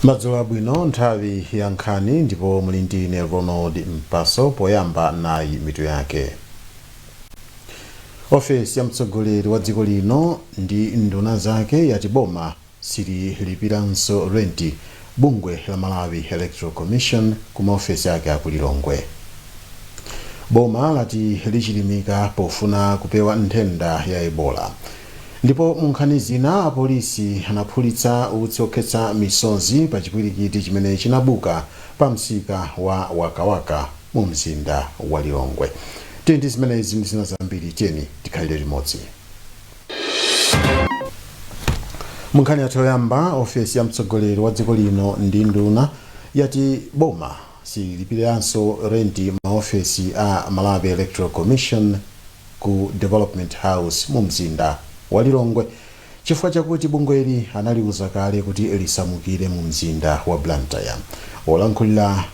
Madzulo abwino nthawi ya nkhani ndipo muli ndine Ronald Mpaso poyamba nayi mitu yake. Ofesi ya mtsogoleri wa dziko lino ndi nduna zake yati boma sililipiranso renti bungwe la Malawi Electoral Commission ku maofesi ake aku Lilongwe. Boma lati lichilimika pofuna kupewa nthenda ya Ebola. Ndipo munkhani zina apolisi anaphulitsa utsi okhetsa misozi pa chipwirikiti chimene chinabuka pa msika wa Wakawaka mu mzinda wa Lilongwe. Ndi zimenezi ndi zina zambiri tiyeni tikhalire limodzi. Munkhani yathu yoyamba, ofesi ya mtsogoleri wa dziko lino ndi nduna yati boma sililipiranso renti maofesi a Malawi Electoral Commission ku Development House mu mzinda wa Lilongwe chifukwa chakuti bungweli analiuza kale kuti lisamukire mu mzinda wa Blantyre. Olankhulira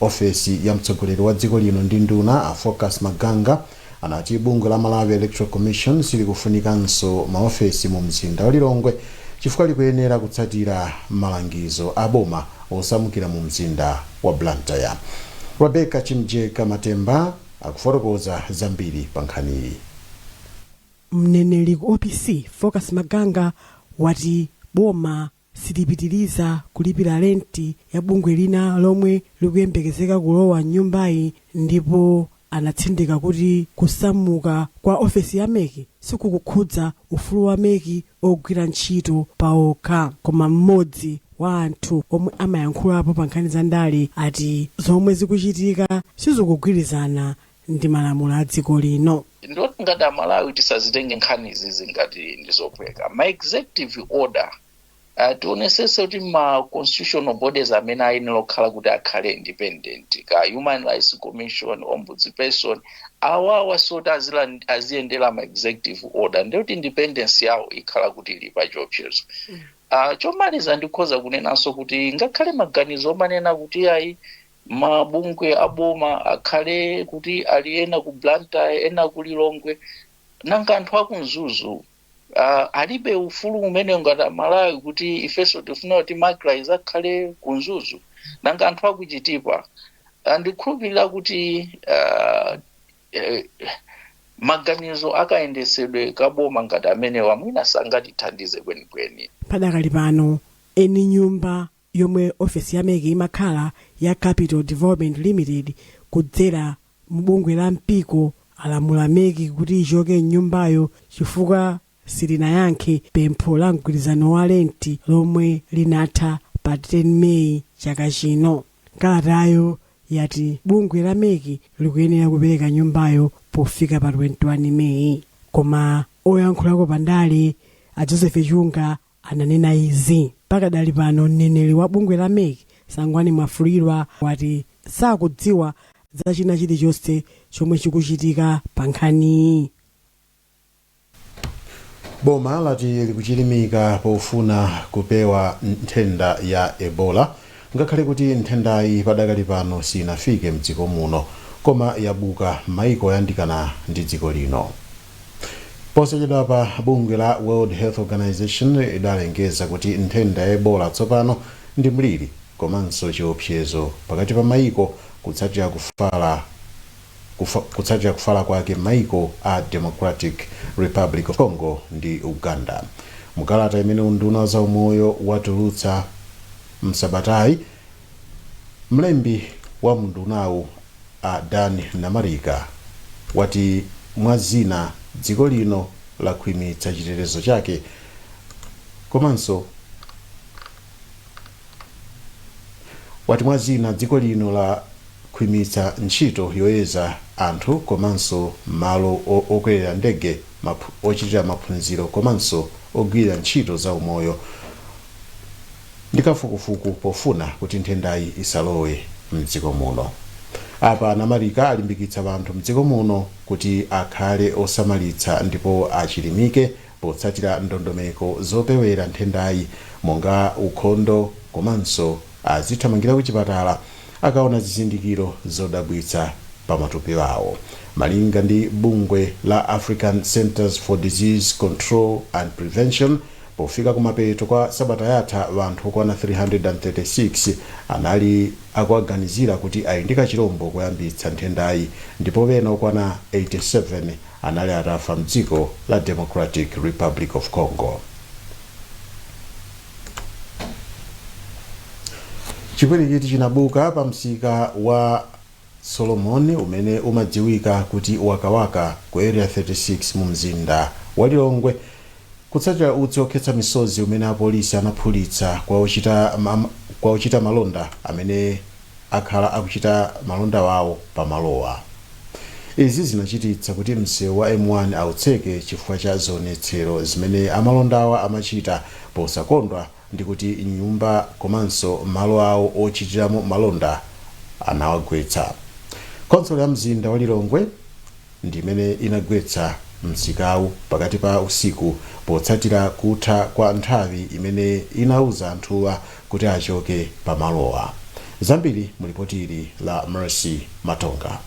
ofesi ya mtsogoleri wa dziko lino ndi nduna a Focus Maganga anati bungwe la Malawi Electoral Commission silikufunikanso maofesi mu mzinda wa Lilongwe chifukwa likuyenera kutsatira malangizo a boma osamukira mu mzinda wa Blantyre. Rebecca Chimjeka Matemba akufotokoza zambiri pa nkhaniyi. Mneneri ku OPC Focus Maganga wati boma silipitiriza kulipira renti ya bungwe lina lomwe likuyembekezeka kulowa nyumbayi, ndipo anatsindika kuti kusamuka kwa ofesi ya meki sikukukhudza ufulu wa meki ogwira ntchito paokha. Koma mmodzi wa anthu omwe amayankhulapo pa nkhani za ndale ati zomwe zikuchitika sizikugwirizana ndi malamulo a dziko lino. Ndoti ngati Malawi tisazitenge nkhani izizi ngati ndizopweka. Ma executive order tionesese kuti ma constitutional bodies amene ayenera kukhala kuti akhale independent, ka Human Rights Commission, Ombudsperson, awawa soti aziyendera ma executive order ndikuti independence yawo ikhala kuti ili pa chiopsezo. Chomaliza ndikhoza kunenanso kuti ngakhale maganizo omanena kuti ayi mabungwe aboma akhale kuti aliyena ku Blantyre ena ku Lilongwe, nanga anthu akumzuzu alibe ufulu umene ngati Malawi kuti ifeso tifuna kuti Macrisis akhale kunzuzu, nanga anthu akuchitipa. Ndikhulupirira kuti maganizo akayendesedwe kaboma ngati amenewa mwina sangatithandize kwenikweni. Padakali pano eni nyumba yomwe ofesi ya meki imakhala ya Capital Development Limited kudzera mbungwe la mpiko alamula meki kuti ichoke nyumbayo chifukwa silinayankhe pempho la mgwirizano wa renti lomwe linatha pa 10 Meyi chaka chino. Kalatayo yati bungwe la meki likuyenera kupereka nyumbayo pofika pa 21 Meyi. Koma oyankhulako pandale a Joseph Chunga ananena izi. Pakadali pano mneneri wa bungwe la meki Sangwani Mwafulirwa wati sakudziwa za china chilichonse chomwe chikuchitika pa nkhaniyi. Boma lati likuchilimika pofuna kupewa nthenda ya Ebola, ngakhale kuti nthendayi padakali pano sinafike mdziko muno koma yabuka maiko oyandikana ndi dziko lino. Posachedwa pa bungwe la World Health Organization idalengeza kuti nthenda ya Ebola tsopano ndi mliri komanso chiopsezo pakati pa maiko kutsatira kufala kwake maiko a Democratic Republic of Congo ndi Uganda. Mukalata imene unduna za umoyo watulutsa msabatayi, mlembi wa mundunawu Dan Namarika wati mwazina dziko lino lakhwimitsa chitetezo chake komanso wati mwazina dziko lino la khwimitsa ntchito yoyeza anthu komanso malo okwera ndege ochitira maphunziro komanso ogwira ntchito za umoyo ndi kafukufuku pofuna kuti nthendayi isalowe mdziko muno. Apa Namarika alimbikitsa anthu mdziko muno kuti akhale osamalitsa ndipo achilimike potsatira ndondomeko zopewera nthendayi monga ukhondo komanso azithamangira kuchipatala akaona zizindikiro zodabwitsa pa matupi awo. Malinga ndi bungwe la African Centers for Disease Control and Prevention, pofika kumapeto kwa sabata yatha vanthu okwana 336 anali akuaganizira kuti ayindika chirombo kuyambitsa nthendayi ndipo pena okwana 87 anali atafa mdziko la Democratic Republic of Congo. Chipwirikiti chinabuka pa msika wa Solomon umene umadziwika kuti wakawaka ku area 36 mu mzinda wa Lilongwe kutsatira utsi okhetsa misozi umene apolisi anaphulitsa kwa ochita malonda amene akhala akuchita malonda wawo pamalowa. Izi zinachititsa kuti msewu wa M1 autseke chifukwa cha zionetsero zimene amalondawa amachita posakondwa ndi kuti nyumba komanso malo awo ochitiramo malonda anawagwetsa. Konsolo ya mzinda wa Lilongwe ndi imene inagwetsa msikawu pakati pa usiku potsatira kutha kwa nthawi imene inauza anthuwa kuti achoke pamalowa. Zambiri mulipotili la Mercy Matonga.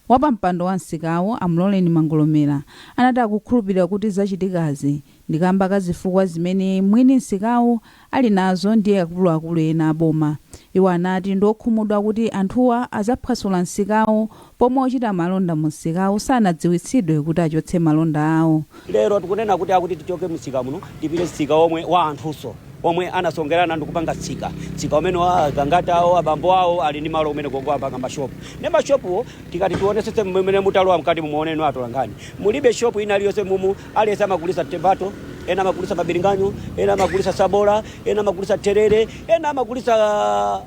Wapampando wa msikawo Amloleni Mangolomera anati akukhulupirira kuti zachitikazi ndikamba kazifukwa zimene mwini msikawo ali nazo ndiye akuluakulu ena aboma. Iwo anati ndokhumudwa kuti anthuwa azaphwasula msikawo pomwe ochita malonda mu msikawo sanadziwitsidwe kuti achotse malonda awo. Lero tikunena kuti akuti tichoke msika muno tipite msika omwe wa anthuso omwe anasongerana ndikupanga tsika umene agangata awo abambo awo ali ndi malo umene gongo apanga mashopu. Ne mashopuwo tikati tionesese mmene mutalowa mkati muoneno atolangani. Mulibe shopu ina aliyonse mumu aliyesa magulisa tembato, ena magulisa mabiringanyo, ena magulisa sabola, ena magulisa terere, ena magulisa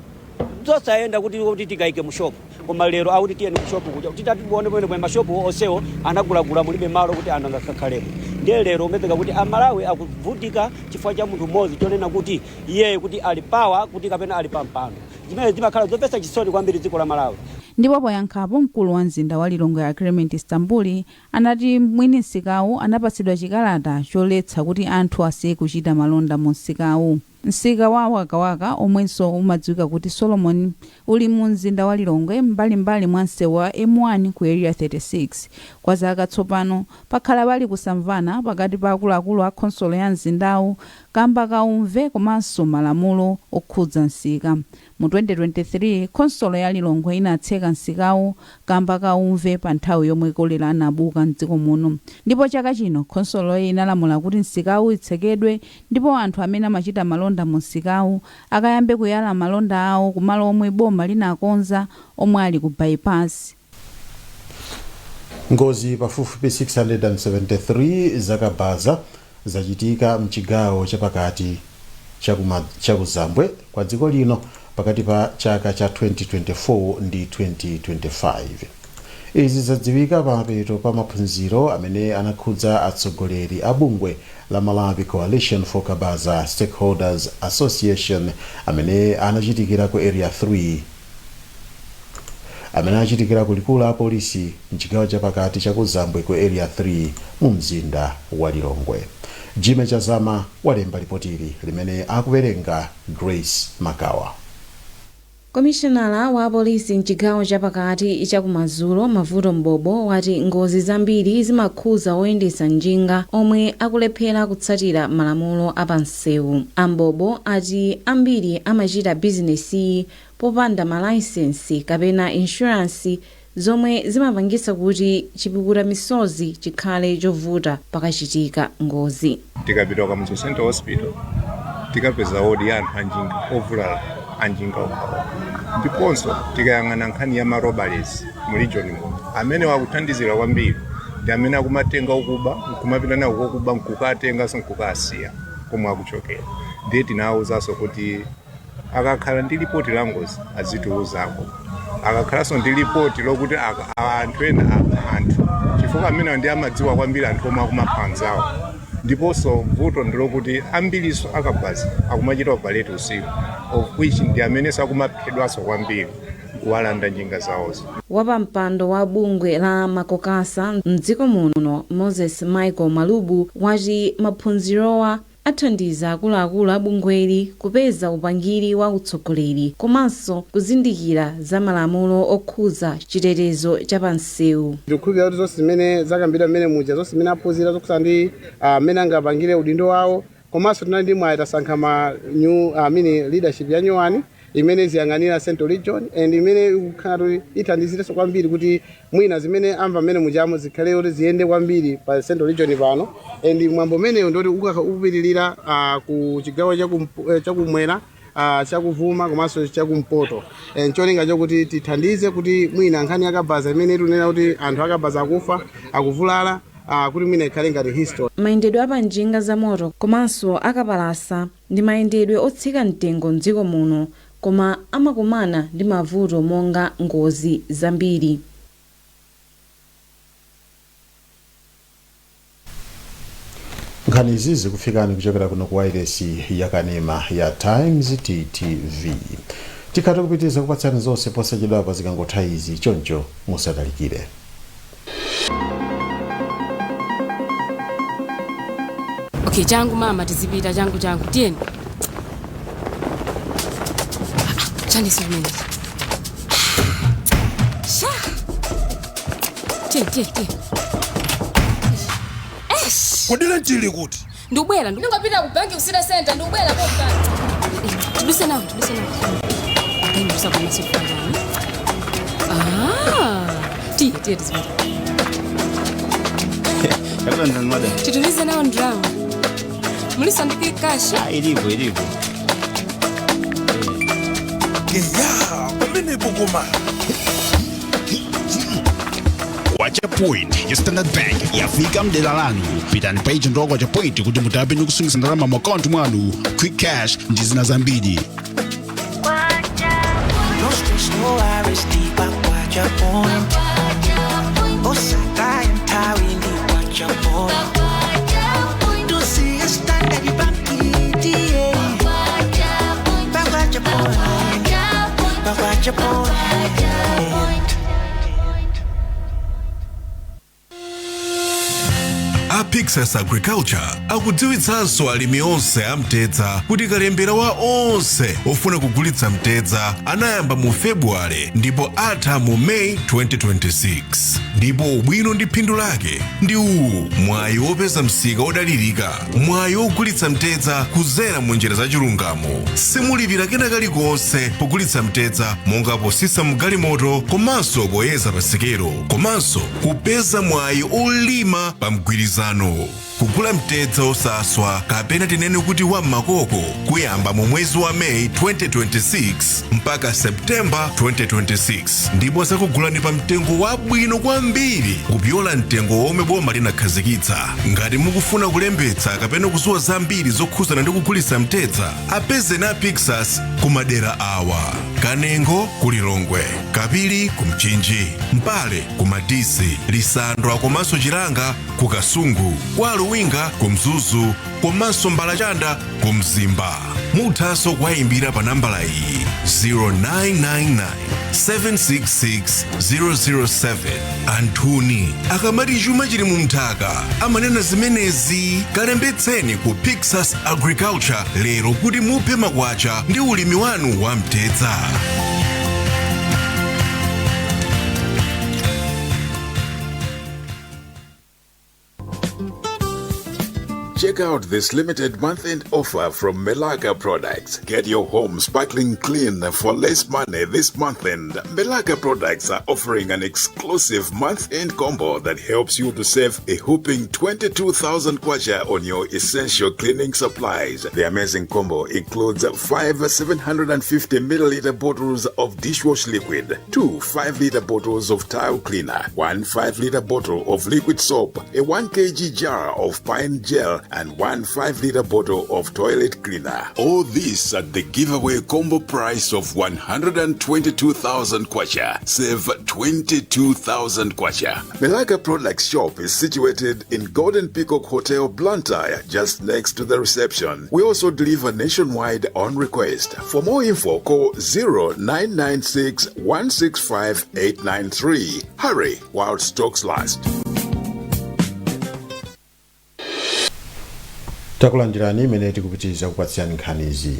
zosaenda kuti tikaike mushopu. Koma lero akuti tiyeni kushopu kuja titati muone mwe mashopu onsewo anagulagula mulibe malo kuti anangakhalemo. Ndiye lero umepeka kuti amalawi akuvutika chifukwa cha munthu mmodzi chonena kuti iye kuti ali pawa kuti kapena ali pampando. Zimene zimakhala zopesa chisoni kwambiri dziko la Malawi. Ndipo poyankhapo mkulu wa mzinda wa Lilongwe ya Clement Istanbul anati mwini msikawo anapatsidwa chikalata choletsa kuti anthu asiye kuchita malonda mu msikawo. Msika wa Wakawaka omwenso umadziwika kuti Solomon uli mu mzinda wa Lilongwe mbalimbali mwa msewu wa M1 ku area 36. Kwa zaka tsopano pakhala pali kusamvana pakati pa akuluakulu a konsolo ya mzindawu kamba kaumve komanso malamulo okhudza msika. Mu 2023 konsolo ya Lilongwe inatseka msikawo kamba kaumve pa nthawi yomwe kolera anabuka mdziko muno. Ndipo chaka chino konsolo inalamula kuti msikawo itsekedwe ndipo anthu amene amachita malonda mu msikawo akayambe kuyala malonda awo kumalo omwe boma linakonza omwe ali ku bypass. Ngozi pafupifupi 673 zakabaza zachitika mchigawo chapakati chakuzambwe kwa dziko lino pakati pa chaka cha 2024 ndi 2025. Izi zadziwika pamapeto pa maphunziro amene anakhudza atsogoleri a bungwe la Malawi Coalition for Kabaza Stakeholders Association amene anachitikira ku area 3 amene achitikira kulikulu la polisi mchigawo chapakati chakuzambwe ku area 3 mu mzinda wa Lilongwe. Jime Chazama walemba ripotili limene akuwerenga Grace Makawa. Komisionala wa polisi mchigawo chapakati chakumadzulo Mavuto Mbobo wati ngozi zambiri zimakhuza oyendetsa njinga omwe akulephera kutsatira malamulo apansewu. Ambobo ati ambiri amachita bizinesi popanda malaisensi kapena insurance zomwe zimapangitsa kuti chipukuta misozi chikhale chovuta pakachitika ngozi. Tikapita ku Central Hospital tikapeza wodi ya anthu anjinga ovulala anjinga okhawa. Ndiponso tikayang'ana nkhani ya marobalesi mu region muno amene wakuthandizira kwambiri ndi amene akumatenga ukuba kumapita nawo kokuba nkukatenga sonkukasiya komwe akuchokera. Ndiye tinawuzanso kuti akakhala ndi ripoti la ngozi azitiwuzako, akakhalanso ndi ripoti lokuti anthu ena anthu chifukwa amene ndi amadziwa kwambiri anthu omwe akumaphanzawo. Ndiponso vuto ndilokuti ambiriso akabaza akumachita operate usiku of which ndi amene sakumaphedwaso kwambiri kuwalanda njinga zawozo. Wapampando wa bungwe la makokasa mdziko muno Moses Michael Malubu wati maphunzirowa athandiza akuluakulu a bungweli kupeza upangiri wa utsogoleri komanso kuzindikira za malamulo okhuza chitetezo cha pansewu. Ndikukhulupirira kuti zonse zimene zakambidwa mmene muja zonse zimene aphunzira zokhuza ndi amene angapangire udindo wawo komanso tinali ndi mwayi tasankha ma new leadership ya nyuwani imene ziyang'anira Central Region and imene ikukhala ithandizirenso kwambiri kuti mwina zimene amva mmene mujamo zikhale kuti ziyende kwambiri pa Central Region pano and mwambo umeneyo ndoti ukupitirira ku chigawo chakumwera chakuvuma komanso chakumpoto cholinga chokuti tithandize kuti mwina nkhani yakabaza imene tunena kuti anthu akabaza akufa akuvulala kuti mwina ikhale ngati history. Mayendedwe apanjinga za moto komanso akapalasa ndi mayendedwe otsika mtengo mdziko muno koma amakumana ndi mavuto monga ngozi zambiri. Nkhani izi zikufikani kuchokera kuno ku wireless ya Kanema ya Times TTV. Tikati kupitiriza kupatsani zonse posachedwapa zikangotha izi choncho musadalikire. Okay, changu mama tizipita changu tieni. Chani sivini. Sha. Tieni. Kodile ntili kuti. Ndubwela ndingapita ku bank usida center ndubwela kokani. Tuduse nawo. Ndikusa kwa masifa yani. Tiye tizipita. Yakanda madam. Titulize nawo ndrawo. Mulisa ndiki kasha. Ilivyo. Ya, pamene pokoma. Wacha point, Standard Bank yafika mdela lanu. Pitani page ndogo wacha point kuti mutape nukusungisa ndalama mu account mwanu. Quick cash ndi zina zambiri. No stress, no worries, deep up, watch your point. Osaka and Tawindi, watch your point. To see a Standard Bank, watch your point. Pixas Agriculture akudziwitsanso alimi onse amtedza kuti kalembera wa onse ofuna kugulitsa mtedza anayamba mu February ndipo atha mu May 2026. Ndipo ubwino ndi phindu lake ndi uwu: mwayi wopeza msika odalirika, mwayi wogulitsa mtedza kudzera mu njira za chilungamo, simulipira kena kalikonse pogulitsa mtedza monga posisa mgalimoto komanso poyeza pasikelo, komanso kupeza mwayi olima pa mgwirizano. Kugula mtedza osaswa kapena tinene kuti wa makoko kuyamba mu mwezi wa May 2026 mpaka September 2026, ndipo zakugulani pa mtengo wabwino kwambiri kupyola mtengo omwe boma linakhazikitsa. Ngati mukufuna kulembetsa kapena kudziwa zambiri zokhuzana ndi kugulitsa mtedza, apeze na Pixas ku madera awa: Kanengo ku Lilongwe, Kapili ku Mchinji, Mpale ku Matisi, Lisandwa komanso Chilanga ku Kasungu, kwa Luwinga ku Mzuzu komanso Mbalachanda ku Mzimba. Muthanso kuwayimbira pa nambala iyi 0999 766 007. Anthuni akamati chuma chili mu mthaka amanena zimenezi. Kalembetseni ku Pixas Agriculture lero kuti muphe makwacha ndi ulimi wanu wa mtedza. Check out this limited month-end offer from Melaka Products. Get your home sparkling clean for less money this month-end. Melaka Products are offering an exclusive month-end combo that helps you to save a whopping 22,000 kwacha on your essential cleaning supplies. The amazing combo includes 5 750 milliliter bottles of dishwash liquid, 2 5-liter bottles of tile cleaner, 1 5-liter bottle of liquid soap, a 1 kg jar of pine gel, and 1 5-liter bottle of toilet cleaner. All this at the giveaway combo price of 122,000 kwacha. Save 22,000 kwacha. Melaka Products shop is situated in Golden Peacock Hotel, Blantyre, just next to the reception. We also deliver nationwide on request. For more info, call 0996 165 893. Hurry while stocks last. takulandirani imene tikupitiriza kupatsirani nkhanizi.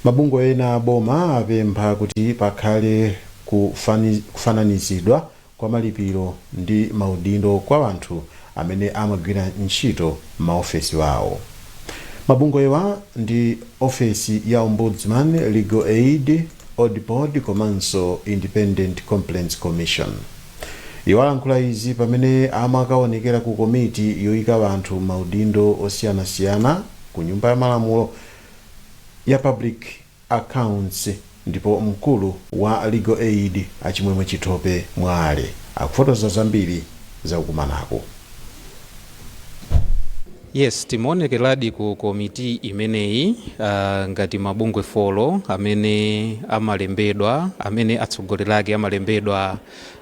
Mabungwe ena boma apempha kuti pakhale kufananizidwa kwa malipiro ndi maudindo kwa anthu amene amagwira ntchito maofesi wawo. Mabungwewa ndi ofesi ya Ombudsman, Legal Aid, Audit Board komanso Independent Complaints Commission. Iwo alankhula izi pamene amakaonekera ku komiti yoyika anthu maudindo osiyanasiyana ku nyumba ya malamulo ya Public Accounts, ndipo mkulu wa Legal Aid Achimwemwe Chitope Mwale akufotokoza zambiri za kukumanako. Yes, timaonekeradi ku komiti imeneyi ngati mabungwe folo amene amalembedwa, amene atsogolerake amalembedwa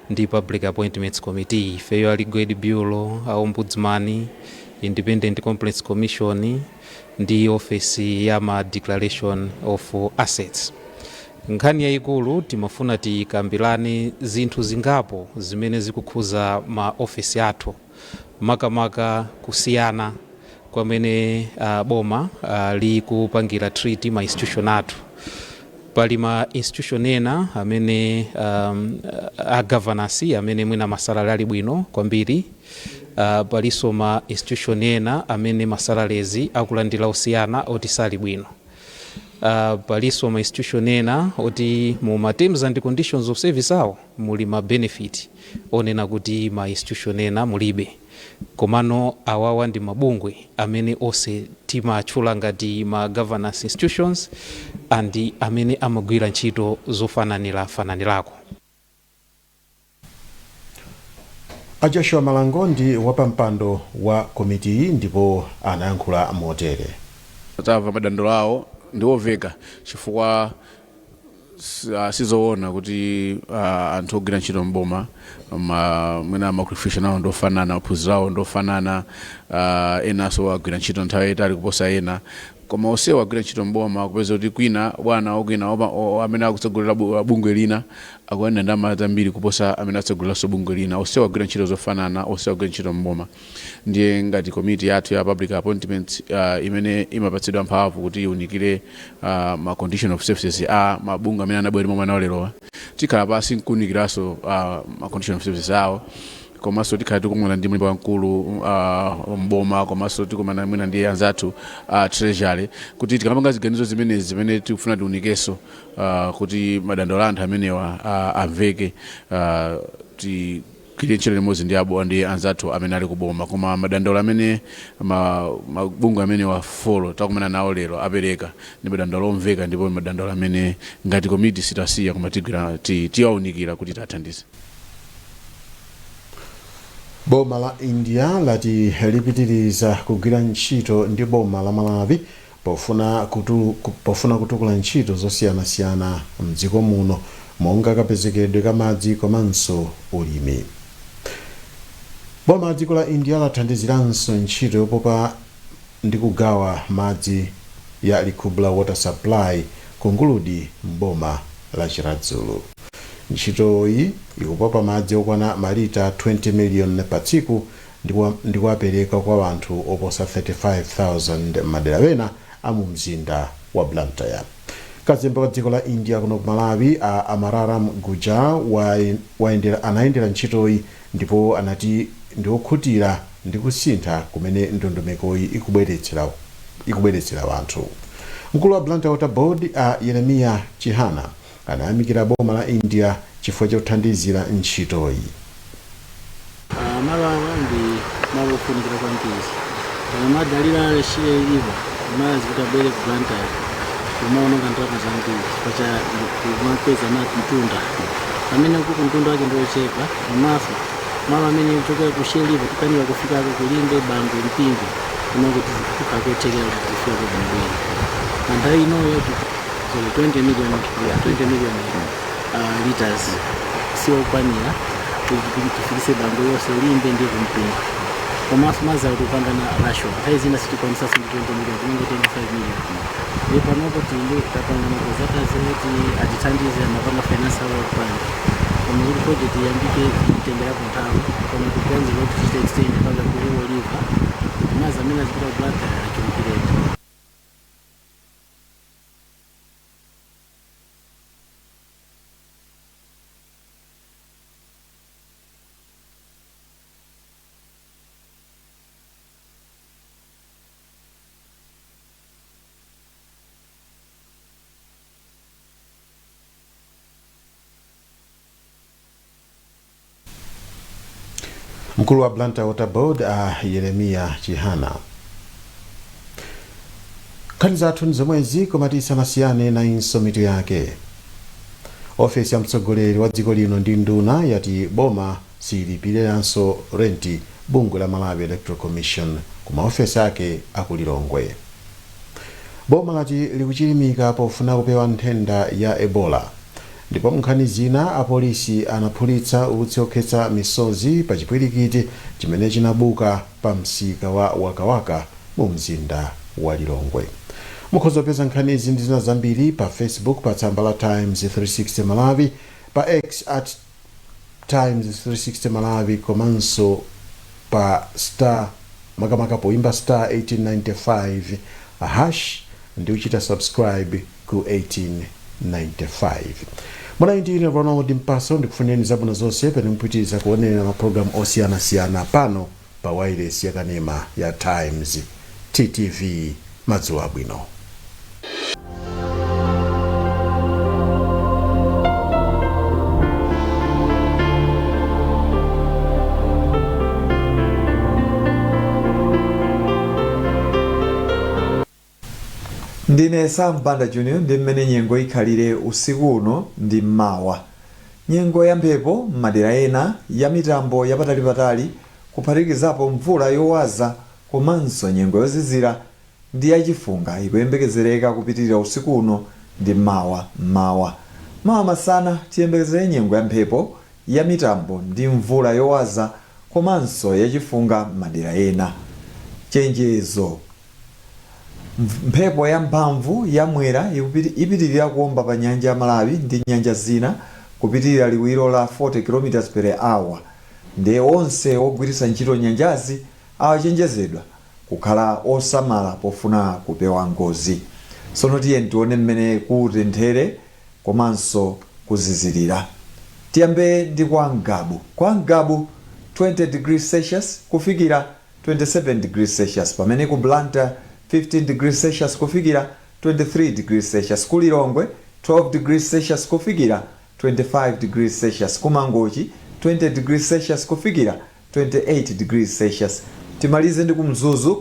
ndi Public Appointments Committee, ifeyo a Legal Aid Bureau, a Ombudsman, Independent Complaints Commission ndi ofesi ya ma Declaration of Assets. Nkhani yayikulu timafuna tikambirane zinthu zingapo zimene zikukhuza ma ofesi athu, makamaka kusiyana kwamene boma likupangira treaty ma institution athu. Pali ma institution ena amene a governance amene mwina masalari ali bwino kwambiri, paliso ma institution ena amene masalarizi akulandira osiyana oti sali bwino. Paliso ma institution ena oti mu ma terms and conditions of service awo muli ma benefit onena kuti ma institution ena mulibe. Komano awawa ndi mabungwe amene ose timatchula ngati ma governance institutions andi amene amagwira ntchito zofananirako. Joshua Malango ndi wapampando wa komiti ndipo anayankhula motere. Tamva madandaulo awo ndi oveka chifukwa sizoona kuti anthu ogwira ntchito mboma mwina maqualification awo ndofanana, maphunziro awo ndofanana, enanso agwira ntchito nthawi yayitali kuposa ena, koma onsewo agwira ntchito mboma kupeza kuti kwina bwana okwina amene akutsogolera bungwe lina akuyenera ndalama zambiri kuposa amene atsogoleranso bungwe lina. Onsewo agwira ntchito zofanana, onsewo agwira ntchito mboma. Ndiye ngati komiti yathu ya Public Appointments imene imapatsidwa mphamvu kuti iunikire ma condition of services a mabungwe amene anabwera momwe anaolerowa, tikhala pasi nkuunikiranso ma condition of services awo, komanso tikhala tikumana ndi mlembi wamkulu mboma, komanso tikumana mwina ndi anzathu treasury kuti tikamapanga ziganizo zimene tikufuna tiunikenso kuti madandaulo anthu amenewa amveke, tikire ntchito limodzi ndi anzathu amene ali kuboma. Koma madandaulo amene mabungwe amene wa folo takumana nawo lero apereka ndi madandaulo omveka, ndipo madandaulo amene ngati komiti sitasiya koma tiwaunikira kuti tathandize. Boma la India lati lipitiriza kugwira ntchito ndi boma la Malawi pofuna kutukula ntchito zosiyanasiyana mdziko muno, monga kapezekedwe ka madzi komanso ulimi. Boma la dziko la India lathandiziranso ntchito yopopa ndi kugawa madzi ya Likubla Water Supply ku Nguludi mboma la Chiradzulu. Ntchito iyi ikupopa madzi okwana malita 20 million pa tsiku ndi kuwapereka kwa anthu oposa 35,000 madera ena amu mzinda wa Blantyre. Kazembe wa dziko la India kuno ku Malawi Amararam Guja anayendera ntchito iyi ndipo anati ndi okhutira ndi kusintha kumene ndondomekoyi ikubweretsera wanthu. Mkulu wa Blantyre Water Board Yeremia Chihana anayamikira boma la India chifukwa cha kuthandizira ntchitoyi. Malo awa ndi malo ofunikira kwambiri. Madalira aleshire ivo mazi kuti abwere ku Blantyre kumaononga ndalama zambiri chifukwa cha kumapeza mtunda amene kuku mtunda wake ndi ochepa. Komanso malo amene kuchokera ku Shelivo tikanira kufikako kulimbe bango mpingo kuti tikakothekera kuti tifike ku Blantyre. Nthawi inoyo 20 million liters siokwanira tifikise bango yonse limbe ndi kumpingo. Komanso mazi akupangana rasho nthawi zina sitikwanisa 20 million kunenge 25 million. Panopo tili tapangana kuzata zoti atithandize mapanga financial plan koma kuti project yambike itengera ku nthawi koma kuganizira kuti tichite extend mpaka ku Oliva mazi amene azipita ku Blantyre achulukireni. Mkulu wa Blantyre Water Board Yeremia Chihana. Nkhani zathu nzomwezi komatisa masiyane na insomito yake. Ofesi ya mtsogoleri wa dziko lino ndi nduna yati boma silipiranso renti bungwe la Malawi Electoral Commission kuma ofesi yake akulilongwe. Boma lati likuchilimika pofuna kupewa nthenda ya Ebola. Ndipo nkhani zina apolisi anaphulitsa utsiokhetsa misozi pa chipwirikiti chimene chinabuka pa msika wa Wakawaka mu mzinda wa Lilongwe. Mukhoza kupeza nkhani izi ndi zina zambiri pa Facebook pa tsamba la Times 360 Malawi, pa X @Times 360 Malawi, komanso pa star makamaka poimba star 1895 hash ndi uchita subscribe ku 1895. Mwana indine Ronald Mpaso ndikufuneni zabwino zonse pene mpitiriza kuonera ma program osiyana-siyana pano pa wireless yakanema ya Times TTV. Madzulo abwino. Ndine Sambanda Junior ndi mmene nyengo ikhalire usiku uno ndi mmawa. Nyengo ya mphepo m'madera ena ya mitambo yapatali kuphatikizapo mvula yowaza komanso nyengo yozizira ndi yachifunga ikuyembekezereka kupitirira usiku uno ndi mmawa. Mawa masana tiyembekezere nyengo ya mphepo ya mitambo ndi mvula yowaza komanso yachifunga m'madera ena. Chenjezo: mphepo ya mphamvu yamwera ipitirira kuomba pa nyanja ya Malawi ndi nyanja zina kupitirira liwiro la 40 km/h. Ndi onse ogwiritsa ntchito nyanjazi awachenjezedwa kukhala osamala pofuna kupewa ngozi. Tsono tiye tione mmene kutenthere komanso kuzizirira. Tiyambe ndi kwa Ngabu. Kwa Ngabu 20 degrees Celsius kufikira 27 degrees Celsius, pamene ku Blantyre 15 degrees Celsius kufikira 23 degrees Celsius, ku Lilongwe 12 degrees Celsius kufikira 25 degrees Celsius, ku Mangochi 20 degrees Celsius kufikira 28 degrees Celsius. Timalize ndi ku Mzuzu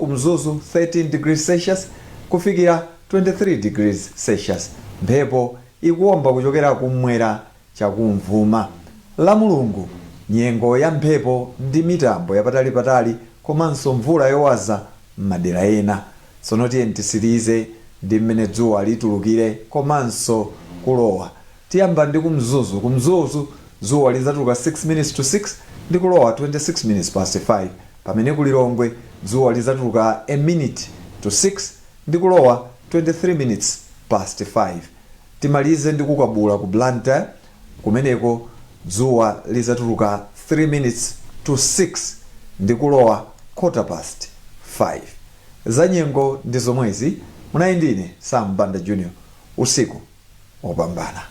13 degrees Celsius kufikira 23 degrees Celsius. Mphepo ikuomba kuchokera kumwera chakumvuma. La Mulungu nyengo ya mphepo ndi mitambo yapatali komanso mvula yowaza m'madera ena. Tsono tiye tisirize ndi mmene dzuwa litulukire komanso kulowa. Tiyamba ndi ku Mzuzu dzuwa lizatuluka 6 minutes to 6 ndi kulowa 26 minutes past 5, pamene ku Lilongwe dzuwa lizatuluka 1 minute to 6 ndi kulowa 23 minutes past 5. Timalize ndi kukabula ku Blantyre, kumeneko dzuwa lizatuluka 3 minutes to 6 ndi kulowa 5:15. Za nyengo ndi zomwezi. Munali ndine Sambanda Junior. Usiku opambana.